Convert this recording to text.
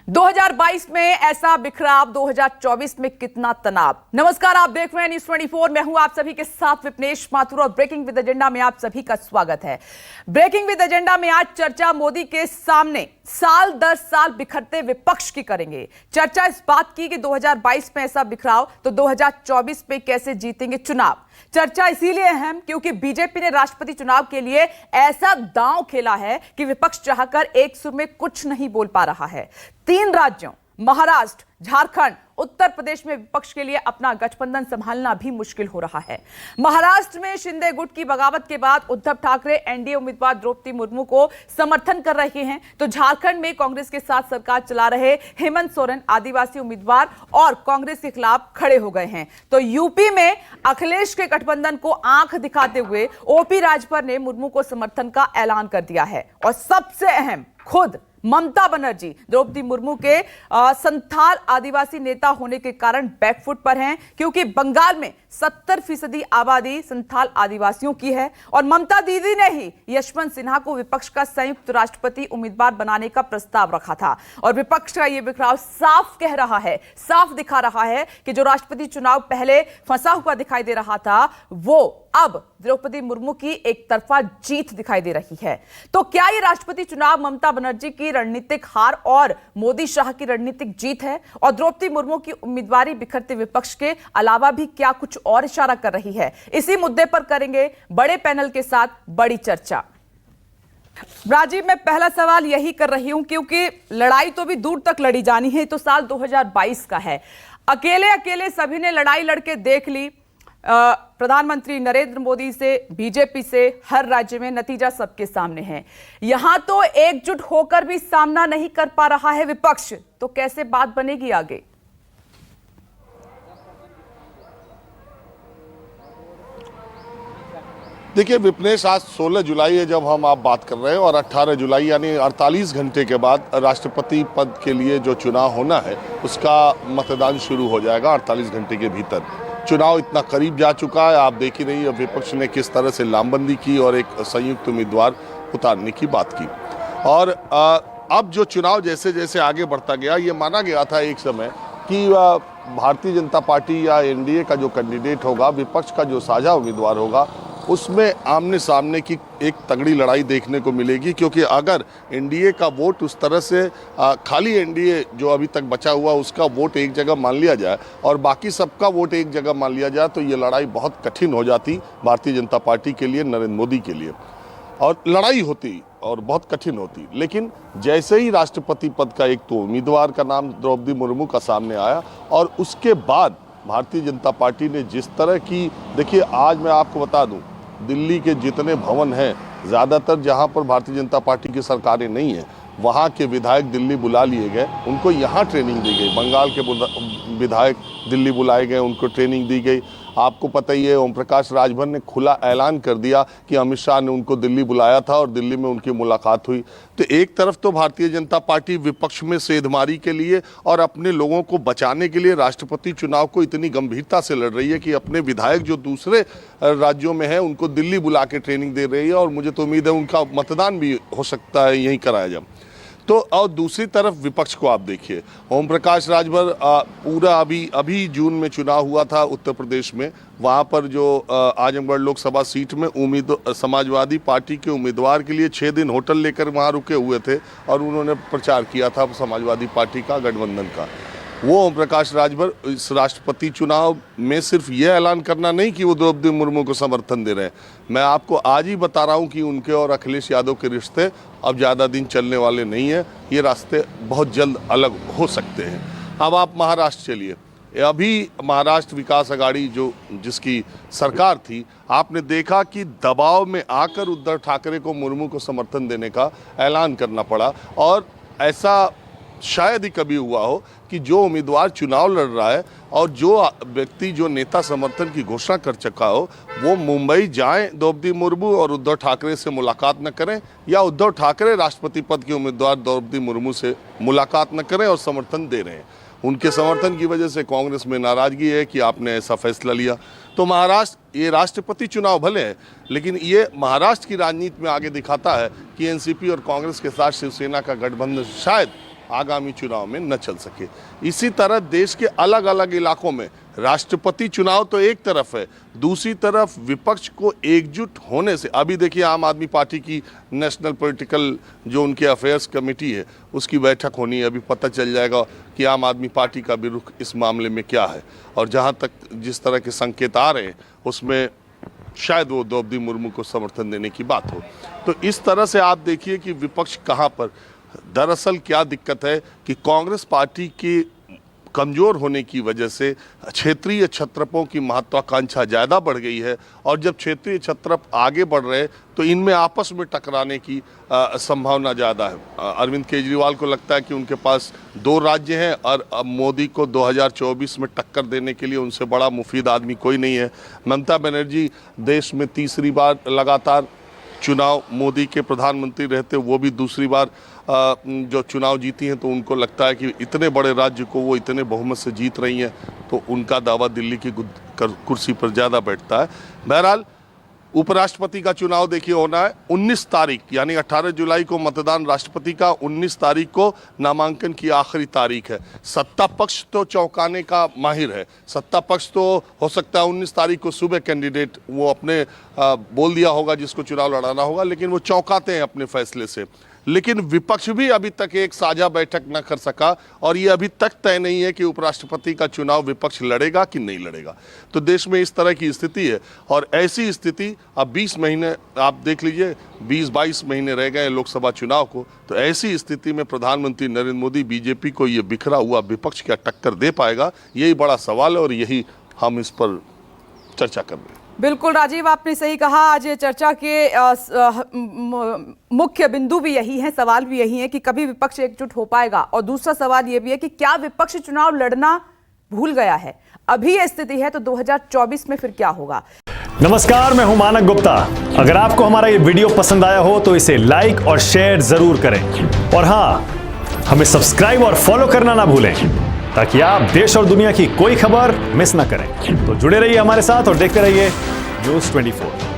2022 में ऐसा बिखराव, 2024 में कितना तनाव। नमस्कार, आप देख रहे हैं न्यूज़ 24। मैं हूं आप सभी के साथ विपनेश माथुर और ब्रेकिंग विद एजेंडा में आप सभी का स्वागत है। ब्रेकिंग विद एजेंडा में आज चर्चा मोदी के सामने साल दर साल बिखरते विपक्ष की करेंगे। चर्चा इस बात की कि 2022 में ऐसा बिखराव तो 2024 में कैसे जीतेंगे चुनाव। चर्चा इसीलिए अहम क्योंकि बीजेपी ने राष्ट्रपति चुनाव के लिए ऐसा दांव खेला है कि विपक्ष चाहकर एक सुर में कुछ नहीं बोल पा रहा है। 3 राज्यों महाराष्ट्र, झारखंड, उत्तर प्रदेश में विपक्ष के लिए अपना गठबंधन संभालना भी मुश्किल हो रहा है। महाराष्ट्र में शिंदे गुट की बगावत के बाद उद्धव ठाकरे एनडीए उम्मीदवार द्रौपदी मुर्मू को समर्थन कर रहे हैं, तो झारखंड में कांग्रेस के साथ सरकार चला रहे हेमंत सोरेन आदिवासी उम्मीदवार और कांग्रेस के खिलाफ खड़े हो गए हैं। तो यूपी में अखिलेश के गठबंधन को आंख दिखाते हुए ओपी राजभर ने मुर्मू को समर्थन का ऐलान कर दिया है। और सबसे अहम, खुद ममता बनर्जी द्रौपदी मुर्मू के संथाल आदिवासी नेता होने के कारण बैकफुट पर हैं, क्योंकि बंगाल में 70% आबादी संथाल आदिवासियों की है और ममता दीदी ने ही यशवंत सिन्हा को विपक्ष का संयुक्त राष्ट्रपति उम्मीदवार बनाने का प्रस्ताव रखा था। और विपक्ष का यह बिखराव साफ कह रहा है, साफ दिखा रहा है कि जो राष्ट्रपति चुनाव पहले फंसा हुआ दिखाई दे रहा था, वो अब द्रौपदी मुर्मू की एक तरफा जीत दिखाई दे रही है। तो क्या यह राष्ट्रपति चुनाव ममता बनर्जी की रणनीतिक हार और मोदी शाह की रणनीतिक जीत है? और द्रौपदी मुर्मू की उम्मीदवारी बिखरते विपक्ष के अलावा भी क्या कुछ और इशारा कर रही है? इसी मुद्दे पर करेंगे बड़े पैनल के साथ बड़ी चर्चा। राजीव, मैं पहला सवाल यही कर रही हूं क्योंकि लड़ाई तो भी दूर तक लड़ी जानी है, तो साल 2022 का है। अकेले अकेले सभी ने लड़ाई लड़के देख ली, प्रधानमंत्री नरेंद्र मोदी से, बीजेपी से, हर राज्य में नतीजा सबके सामने है। यहां तो एकजुट होकर भी सामना नहीं कर पा रहा है विपक्ष, तो कैसे बात बनेगी आगे? देखिए विपनेश, आज 16 जुलाई है जब हम आप बात कर रहे हैं और 18 जुलाई यानी 48 घंटे के बाद राष्ट्रपति पद के लिए जो चुनाव होना है उसका मतदान शुरू हो जाएगा। 48 घंटे के भीतर चुनाव इतना करीब जा चुका है। आप देख ही रही, विपक्ष ने किस तरह से लामबंदी की और एक संयुक्त उम्मीदवार उतारने की बात की। और अब जो चुनाव जैसे जैसे आगे बढ़ता गया, ये माना गया था एक समय कि भारतीय जनता पार्टी या एनडीए का जो कैंडिडेट होगा, विपक्ष का जो साझा उम्मीदवार होगा, उसमें आमने सामने की एक तगड़ी लड़ाई देखने को मिलेगी। क्योंकि अगर एनडीए का वोट उस तरह से खाली एनडीए जो अभी तक बचा हुआ उसका वोट एक जगह मान लिया जाए और बाकी सबका वोट एक जगह मान लिया जाए, तो ये लड़ाई बहुत कठिन हो जाती भारतीय जनता पार्टी के लिए, नरेंद्र मोदी के लिए, और लड़ाई होती और बहुत कठिन होती। लेकिन जैसे ही राष्ट्रपति पद का एक तो उम्मीदवार का नाम द्रौपदी मुर्मू का सामने आया और उसके बाद भारतीय जनता पार्टी ने जिस तरह की, देखिए आज मैं आपको बता दूं, दिल्ली के जितने भवन हैं, ज़्यादातर जहां पर भारतीय जनता पार्टी की सरकारें नहीं हैं, वहां के विधायक दिल्ली बुला लिए गए, उनको यहां ट्रेनिंग दी गई। बंगाल के विधायक दिल्ली बुलाए गए, उनको ट्रेनिंग दी गई। आपको पता ही है, ओम प्रकाश राजभर ने खुला ऐलान कर दिया कि अमित शाह ने उनको दिल्ली बुलाया था और दिल्ली में उनकी मुलाकात हुई। तो एक तरफ तो भारतीय जनता पार्टी विपक्ष में सेंधमारी के लिए और अपने लोगों को बचाने के लिए राष्ट्रपति चुनाव को इतनी गंभीरता से लड़ रही है कि अपने विधायक जो दूसरे राज्यों में हैं उनको दिल्ली बुला के ट्रेनिंग दे रही है। और मुझे तो उम्मीद है उनका मतदान भी हो सकता है यहीं कराया जाए। तो और दूसरी तरफ विपक्ष को आप देखिए, ओम प्रकाश राजभर पूरा अभी जून में चुनाव हुआ था उत्तर प्रदेश में, वहाँ पर जो आजमगढ़ लोकसभा सीट में समाजवादी पार्टी के उम्मीदवार के लिए 6 दिन होटल लेकर वहाँ रुके हुए थे और उन्होंने प्रचार किया था समाजवादी पार्टी का, गठबंधन का। वो ओम प्रकाश राजभर इस राष्ट्रपति चुनाव में सिर्फ ये ऐलान करना नहीं कि वो द्रौपदी मुर्मू को समर्थन दे रहे हैं, मैं आपको आज ही बता रहा हूँ कि उनके और अखिलेश यादव के रिश्ते अब ज़्यादा दिन चलने वाले नहीं हैं। ये रास्ते बहुत जल्द अलग हो सकते हैं। अब आप महाराष्ट्र चलिए, अभी महाराष्ट्र विकास अघाड़ी जिसकी सरकार थी, आपने देखा कि दबाव में आकर उद्धव ठाकरे को मुर्मू को समर्थन देने का ऐलान करना पड़ा। और ऐसा शायद ही कभी हुआ हो कि जो उम्मीदवार चुनाव लड़ रहा है और जो व्यक्ति, जो नेता समर्थन की घोषणा कर चुका हो, वो मुंबई जाएं द्रौपदी मुर्मू और उद्धव ठाकरे से मुलाकात न करें, या उद्धव ठाकरे राष्ट्रपति पद के उम्मीदवार द्रौपदी मुर्मू से मुलाकात न करें और समर्थन दे रहे हैं। उनके समर्थन की वजह से कांग्रेस में नाराजगी है कि आपने ऐसा फैसला लिया। तो महाराष्ट्र, ये राष्ट्रपति चुनाव भले है, लेकिन ये महाराष्ट्र की राजनीति में आगे दिखाता है कि एनसीपी और कांग्रेस के साथ शिवसेना का गठबंधन शायद आगामी चुनाव में न चल सके। इसी तरह देश के अलग अलग इलाकों में राष्ट्रपति चुनाव तो एक तरफ है, दूसरी तरफ विपक्ष को एकजुट होने से, अभी देखिए आम आदमी पार्टी की नेशनल पॉलिटिकल जो उनके अफेयर्स कमेटी है उसकी बैठक होनी है। अभी पता चल जाएगा कि आम आदमी पार्टी का भी रुख इस मामले में क्या है, और जहां तक जिस तरह के संकेत आ रहे हैं उसमें शायद वो द्रौपदी मुर्मू को समर्थन देने की बात हो। तो इस तरह से आप देखिए कि विपक्ष कहां पर, दरअसल क्या दिक्कत है कि कांग्रेस पार्टी की कमजोर होने की वजह से क्षेत्रीय छत्रपों की महत्वाकांक्षा ज़्यादा बढ़ गई है, और जब क्षेत्रीय छत्रप आगे बढ़ रहे तो इनमें आपस में टकराने की संभावना ज़्यादा है। अरविंद केजरीवाल को लगता है कि उनके पास 2 राज्य हैं और अब मोदी को 2024 में टक्कर देने के लिए उनसे बड़ा मुफीद आदमी कोई नहीं है। ममता बनर्जी देश में तीसरी बार लगातार चुनाव मोदी के प्रधानमंत्री रहते, वो भी दूसरी बार जो चुनाव जीती हैं, तो उनको लगता है कि इतने बड़े राज्य को वो इतने बहुमत से जीत रही हैं, तो उनका दावा दिल्ली की कुर्सी पर ज़्यादा बैठता है। बहरहाल उपराष्ट्रपति का चुनाव देखिए होना है 19 तारीख, यानी 18 जुलाई को मतदान राष्ट्रपति का, 19 तारीख को नामांकन की आखिरी तारीख है। सत्ता पक्ष तो चौंकाने का माहिर है, सत्ता पक्ष तो हो सकता है 19 तारीख को सुबह कैंडिडेट वो अपने बोल दिया होगा जिसको चुनाव लड़ाना होगा, लेकिन वो चौंकाते हैं अपने फैसले से। लेकिन विपक्ष भी अभी तक एक साझा बैठक न कर सका, और ये अभी तक तय नहीं है कि उपराष्ट्रपति का चुनाव विपक्ष लड़ेगा कि नहीं लड़ेगा। तो देश में इस तरह की स्थिति है, और ऐसी स्थिति अब 20 महीने आप देख लीजिए, 20-22 महीने रह गए लोकसभा चुनाव को। तो ऐसी स्थिति में प्रधानमंत्री नरेंद्र मोदी बीजेपी को ये बिखरा हुआ विपक्ष क्या टक्कर दे पाएगा, यही बड़ा सवाल है, और यही हम इस पर चर्चा कर रहे हैं। बिल्कुल राजीव, आपने सही कहा। आज ये चर्चा के मुख्य बिंदु भी यही है, सवाल भी यही है कि कभी विपक्ष एकजुट हो पाएगा, और दूसरा सवाल ये भी है कि क्या विपक्ष चुनाव लड़ना भूल गया है। अभी ये स्थिति है तो 2024 में फिर क्या होगा। नमस्कार, मैं हूं मानक गुप्ता। अगर आपको हमारा ये वीडियो पसंद आया हो तो इसे लाइक और शेयर जरूर करें, और हां, हमें सब्सक्राइब और फॉलो करना ना भूलें, ताकि आप देश और दुनिया की कोई खबर मिस ना करें। तो जुड़े रहिए हमारे साथ और देखते रहिए न्यूज़ 24।